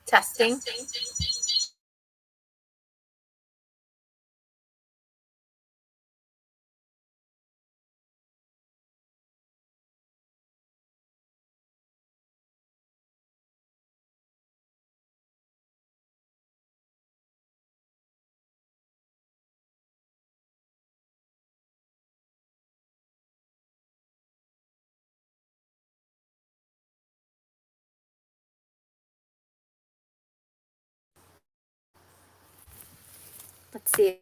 Testing. Let's see.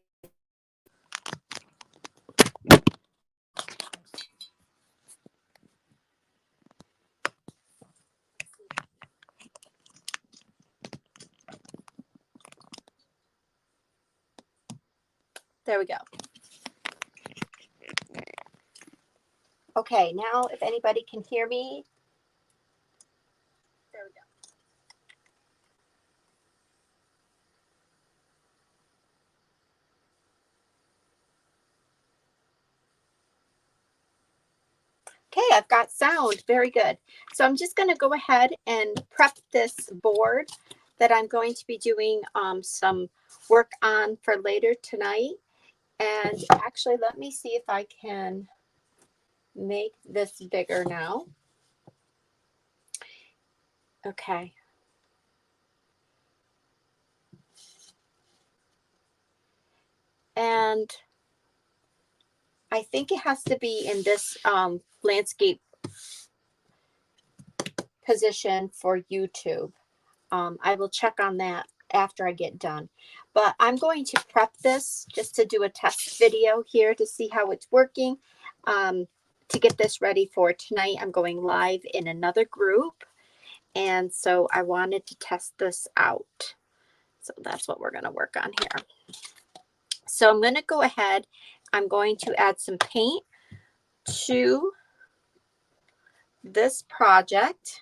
There we go. Okay, now if anybody can hear me. There we go. Okay, I've got sound. Very good. So I'm just going to go ahead and prep this board that I'm going to be doing some work on for later tonight. And actually, let me see if I can make this bigger now. Okay. And I think it has to be in this landscape position for YouTube. I will check on that after I get done. But I'm going to prep this just to do a test video here to see how it's working. To get this ready for tonight, I'm going live in another group. And so I wanted to test this out. So that's what we're going to work on here. So I'm going to go ahead. I'm going to add some paint to this project.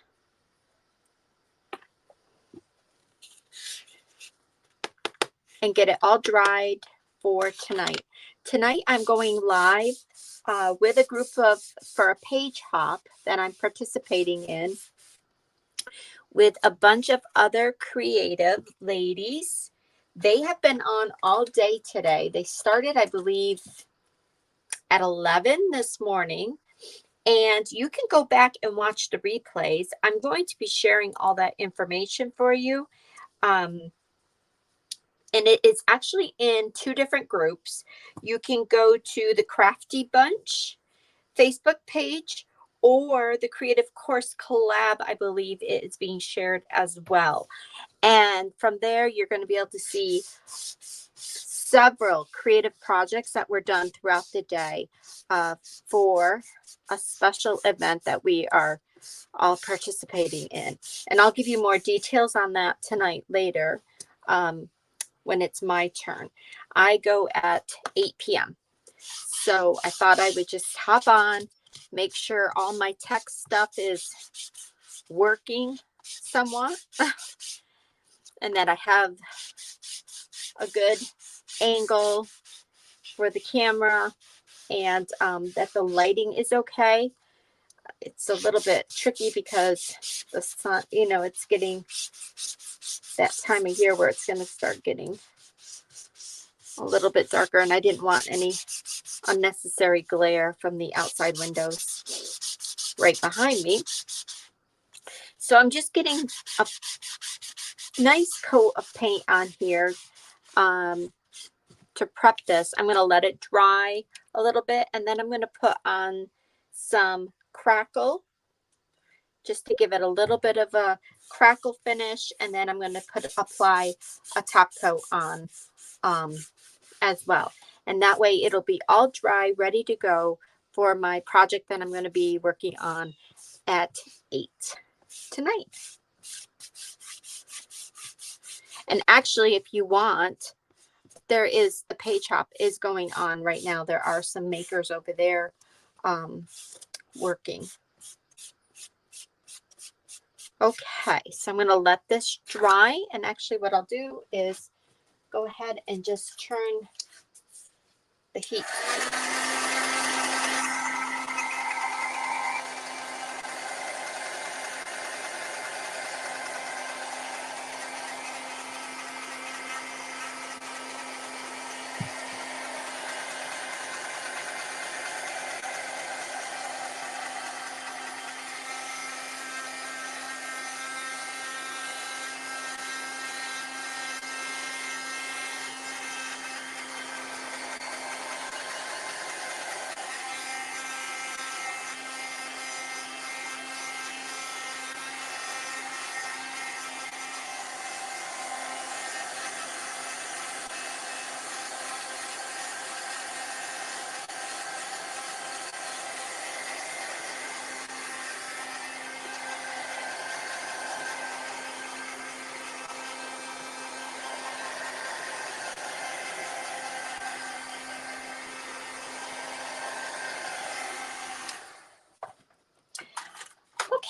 And get it all dried for tonight. Tonight I'm going live with a group for a page hop that I'm participating in with a bunch of other creative ladies. They have been on all day today. They started, I believe, at 11 this morning. And you can go back and watch the replays. I'm going to be sharing all that information for you. And it is actually in two different groups. You can go to the Crafty Bunch Facebook page or the Creative Course Collab, I believe it is being shared as well. And from there, you're going to be able to see several creative projects that were done throughout the day for a special event that we are all participating in. And I'll give you more details on that tonight later. When it's my turn. I go at 8 p.m. So I thought I would just hop on, make sure all my tech stuff is working somewhat, and that I have a good angle for the camera, and that the lighting is okay. It's a little bit tricky because the sun, it's getting that time of year where it's going to start getting a little bit darker, and I didn't want any unnecessary glare from the outside windows right behind me. So I'm just getting a nice coat of paint on here to prep this. I'm going to let it dry a little bit, and then I'm going to put on some crackle just to give it a little bit of a crackle finish, and then I'm going to apply a top coat on as well. And that way it'll be all dry, ready to go for my project that I'm going to be working on at 8 tonight. And actually, if you want, the page hop is going on right now. There are some makers over there working. Okay, so I'm going to let this dry. And actually what I'll do is go ahead and just turn the heat.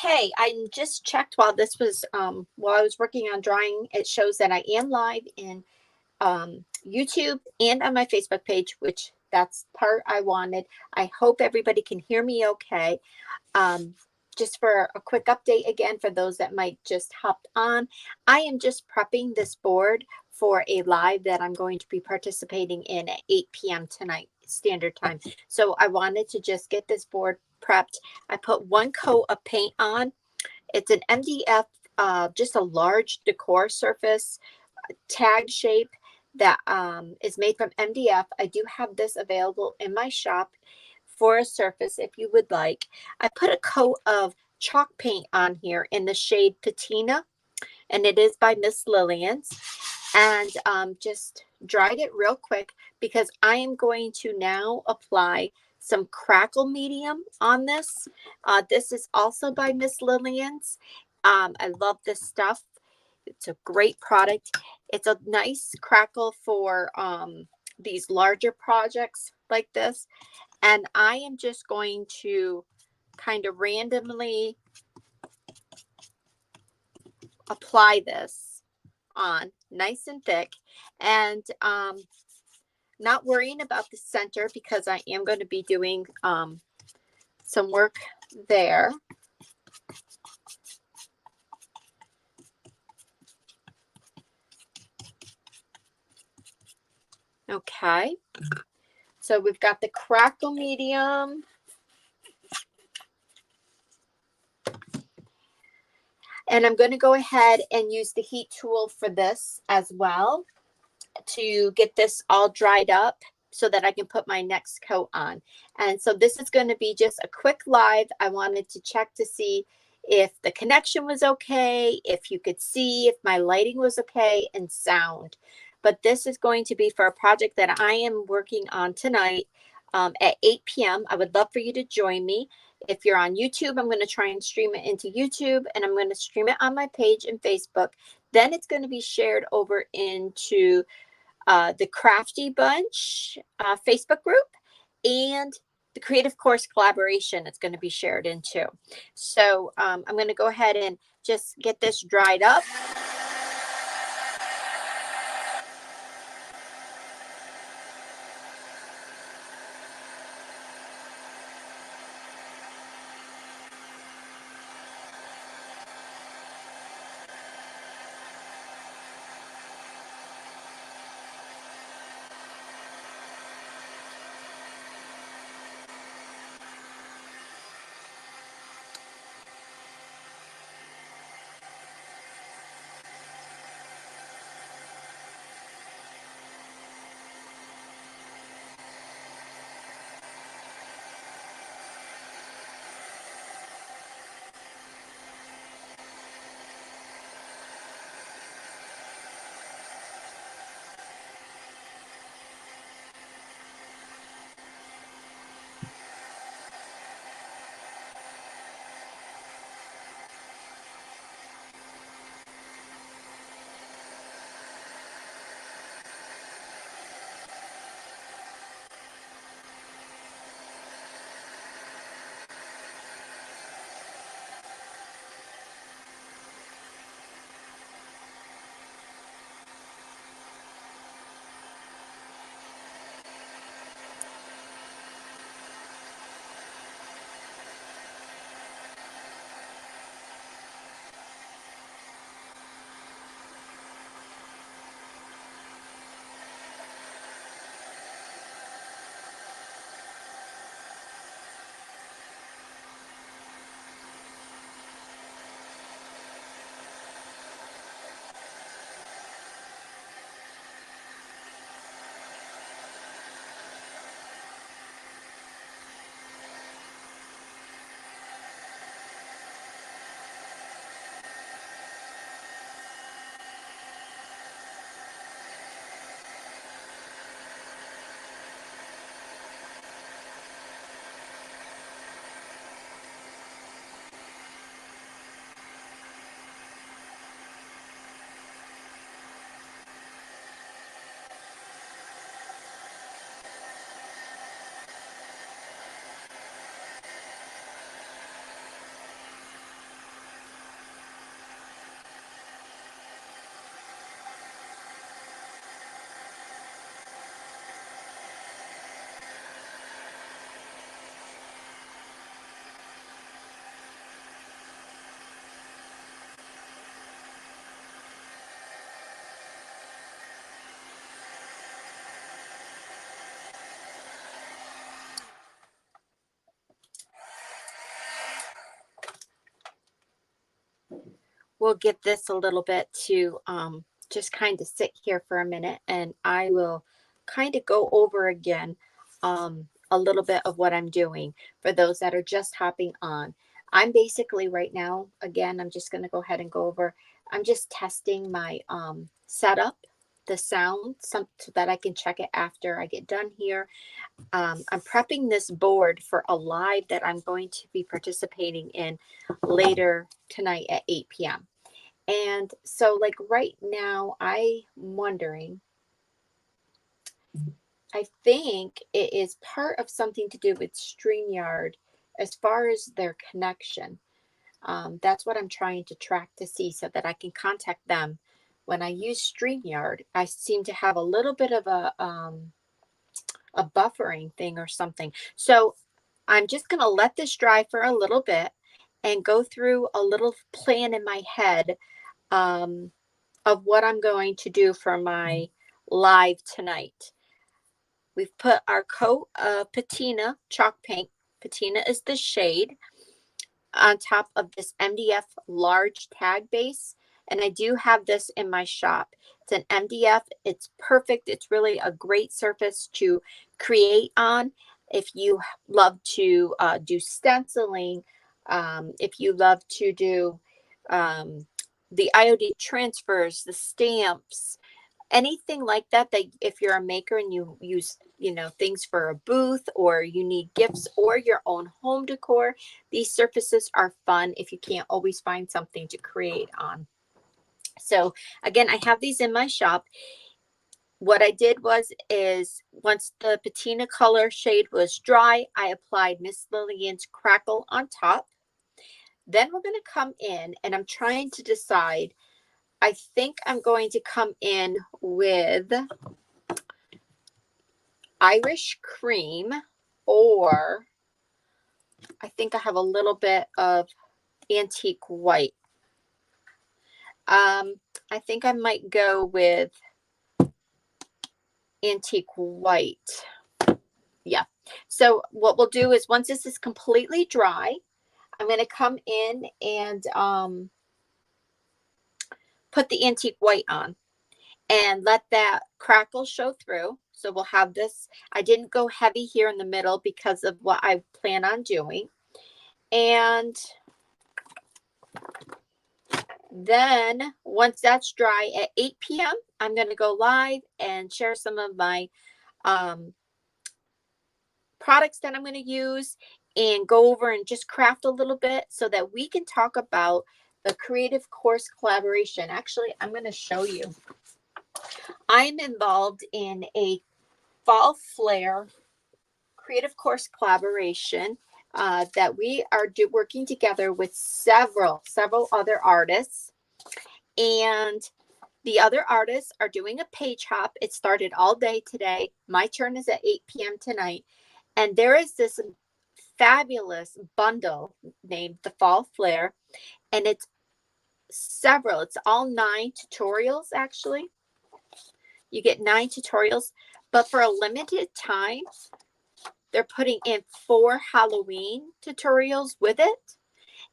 Okay, I just checked while this was while I was working on drawing. It shows that I am live in YouTube and on my Facebook page, which that's part I wanted. I hope everybody can hear me okay. Um, just for a quick update again, for those that might just hop on, I am just prepping this board for a live that I'm going to be participating in at 8 p.m. tonight, standard time. So I wanted to just get this board prepped. I put one coat of paint on. It's an MDF, just a large decor surface, tag shape that is made from MDF. I do have this available in my shop for a surface if you would like. I put a coat of chalk paint on here in the shade Patina, and it is by Miss Lillian's, and just dried it real quick because I am going to now apply some crackle medium on this. This is also by Miss Lillian's. I love this stuff. It's a great product. It's a nice crackle for these larger projects like this. And I am just going to kind of randomly apply this on nice and thick, and not worrying about the center because I am going to be doing some work there. Okay, so we've got the crackle medium. And I'm going to go ahead and use the heat tool for this as well to get this all dried up so that I can put my next coat on. And so this is going to be just a quick live. I wanted to check to see if the connection was okay, if you could see, if my lighting was okay, and sound. But this is going to be for a project that I am working on tonight at 8 p.m. I would love for you to join me. If you're on YouTube, I'm going to try and stream it into YouTube, and I'm going to stream it on my page and Facebook. Then it's going to be shared over into the Crafty Bunch Facebook group, and the Creative Course Collaboration it's going to be shared into. So I'm going to go ahead and just get this dried up. we'll give this a little bit to just kind of sit here for a minute, and I will kind of go over again a little bit of what I'm doing for those that are just hopping on. I'm basically right now, again, I'm just going to go ahead and go over. I'm just testing my setup, the sound, so that I can check it after I get done here. I'm prepping this board for a live that I'm going to be participating in later tonight at 8 p.m. And so, like right now, I'm wondering, I think it is part of something to do with StreamYard as far as their connection. That's what I'm trying to track to see so that I can contact them. When I use StreamYard, I seem to have a little bit of a buffering thing or something. So I'm just going to let this dry for a little bit and go through a little plan in my head of what I'm going to do for my live tonight. We've put our coat of patina chalk paint. Patina is the shade on top of this MDF large tag base. And I do have this in my shop. It's an MDF. It's perfect. It's really a great surface to create on. If you love to do stenciling, if you love to do the IOD transfers, the stamps, anything like that, that if you're a maker and you use, things for a booth, or you need gifts or your own home decor, these surfaces are fun if you can't always find something to create on. So again, I have these in my shop. What I did is once the patina color shade was dry, I applied Miss Lillian's Crackle on top. Then we're going to come in, and I'm trying to decide. I think I'm going to come in with Irish cream, or I think I have a little bit of antique white. I think I might go with antique white. Yeah. So what we'll do is, once this is completely dry, I'm going to come in and put the antique white on and let that crackle show through. So we'll have this. I didn't go heavy here in the middle because of what I plan on doing. And then once that's dry at 8 p.m., I'm going to go live and share some of my products that I'm going to use, and go over and just craft a little bit so that we can talk about the creative course collaboration. Actually, I'm going to show you. I'm involved in a Fall Flair creative course collaboration that we are working together with several other artists. And the other artists are doing a page hop. It started all day today. My turn is at 8 p.m. tonight. And there is this fabulous bundle named the Fall Flair. And it's all 9 tutorials, actually. You get 9 tutorials. But for a limited time, they're putting in 4 Halloween tutorials with it.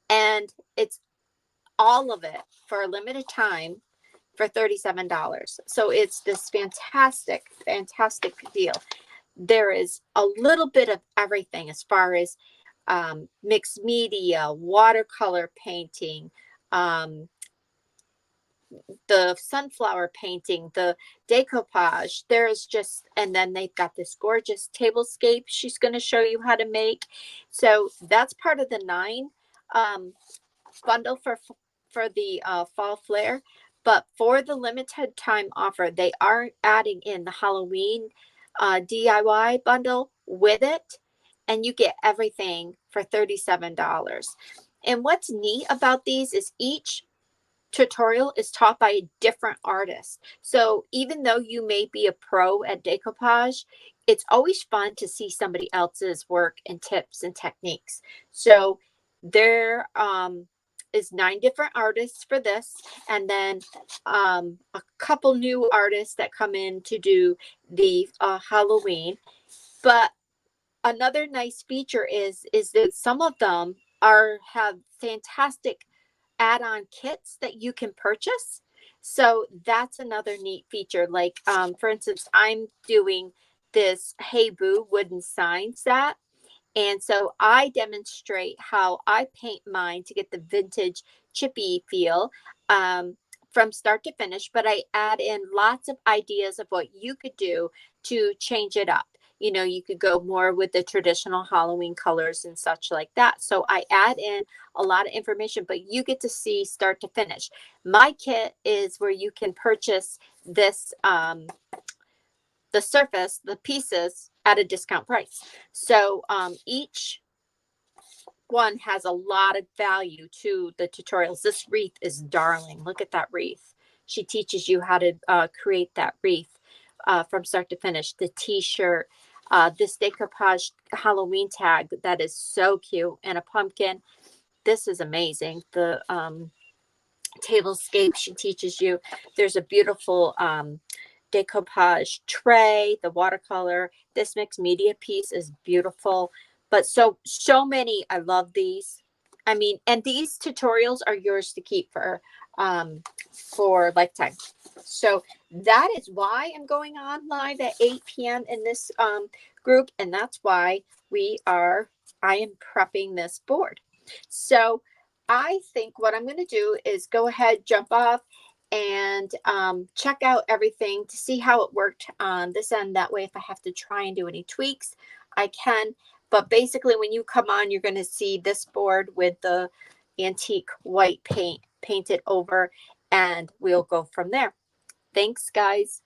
And it's all of it for a limited time for $37. So it's this fantastic deal. There is a little bit of everything as far as mixed media, watercolor painting, the sunflower painting, the decoupage. There's just, and then they've got this gorgeous tablescape she's going to show you how to make. So that's part of the 9 bundle for the Fall Flair. But for the limited time offer, they are adding in the Halloween DIY bundle with it, and you get everything for $37. And what's neat about these is each tutorial is taught by a different artist. So even though you may be a pro at decoupage, it's always fun to see somebody else's work and tips and techniques. So there is 9 different artists for this, and then a couple new artists that come in to do the Halloween. But another nice feature is that some of them have fantastic add-on kits that you can purchase. So that's another neat feature. Like, for instance, I'm doing this Hey Boo wooden sign set. And so I demonstrate how I paint mine to get the vintage chippy feel, um, from start to finish, but I add in lots of ideas of what you could do to change it up. You know, you could go more with the traditional Halloween colors and such like that. So I add in a lot of information, but you get to see start to finish. My kit is where you can purchase this, the surface, the pieces at a discount price. So each one has a lot of value to the tutorials. This wreath is darling. Look at that wreath. She teaches you how to create that wreath from start to finish. The t-shirt, this decoupage Halloween tag that is so cute, and a pumpkin. This is amazing. The tablescape she teaches you. There's a beautiful decoupage tray, the watercolor. This mixed media piece is beautiful. But so many. I love these. I mean, and these tutorials are yours to keep for lifetime. So that is why I'm going on live at 8 p.m. in this group, and that's why I am prepping this board. So I think what I'm going to do is go ahead, jump off, and check out everything to see how it worked on this end. That way, if I have to try and do any tweaks, I can. But basically, when you come on, you're going to see this board with the antique white paint painted over, and we'll go from there. Thanks, guys.